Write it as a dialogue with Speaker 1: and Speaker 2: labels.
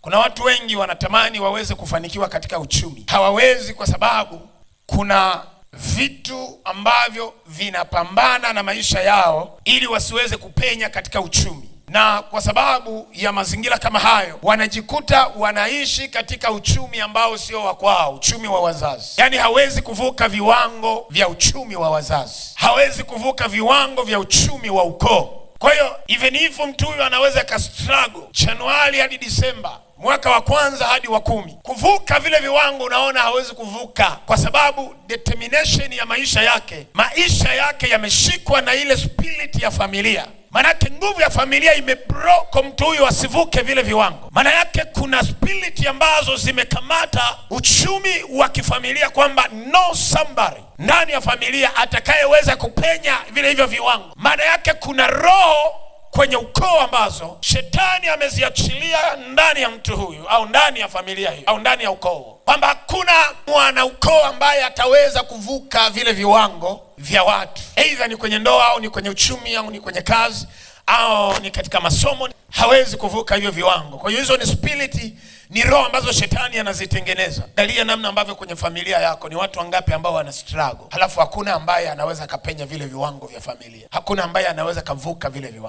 Speaker 1: Kuna watu wengi wanatamani waweze kufanikiwa katika uchumi, hawawezi kwa sababu kuna vitu ambavyo vinapambana na maisha yao ili wasiweze kupenya katika uchumi, na kwa sababu ya mazingira kama hayo wanajikuta wanaishi katika uchumi ambao sio wa kwao, uchumi wa wazazi. Yaani hawezi kuvuka viwango vya uchumi wa wazazi, hawezi kuvuka viwango vya uchumi wa ukoo. Kwa hiyo even if mtu huyu anaweza ka struggle Januari hadi Disemba, mwaka wa kwanza hadi wa 10, kuvuka vile viwango, unaona hawezi kuvuka kwa sababu determination ya maisha yake yameshikwa na ile spirit ya familia. Manake nguvu ya familia imebroke mtu huyu asivuke vile viwango. Maana yake kuna spirit ambazo zimekamata uchumi wa kifamilia, kwamba no somebody ndani ya familia atakayeweza kupenya vile hivyo viwango. Maana yake kuna roho kwenye ukoo ambazo shetani ameziachilia ndani ya mtu huyu au ndani ya familia hiyo au ndani ya ukoo, kwamba hakuna mwana ukoo ambaye ataweza kuvuka vile viwango vya watu, aidha ni kwenye ndoa au ni kwenye uchumi au ni kwenye kazi au ni katika masomo, hawezi kuvuka hivyo viwango. Kwa hiyo hizo ni spirit, ni roho ambazo shetani anazitengeneza. Angalia namna ambavyo kwenye familia yako ni watu wangapi ambao wana struggle, halafu hakuna ambaye anaweza kapenya vile viwango vya familia, hakuna ambaye anaweza kavuka vile viwango.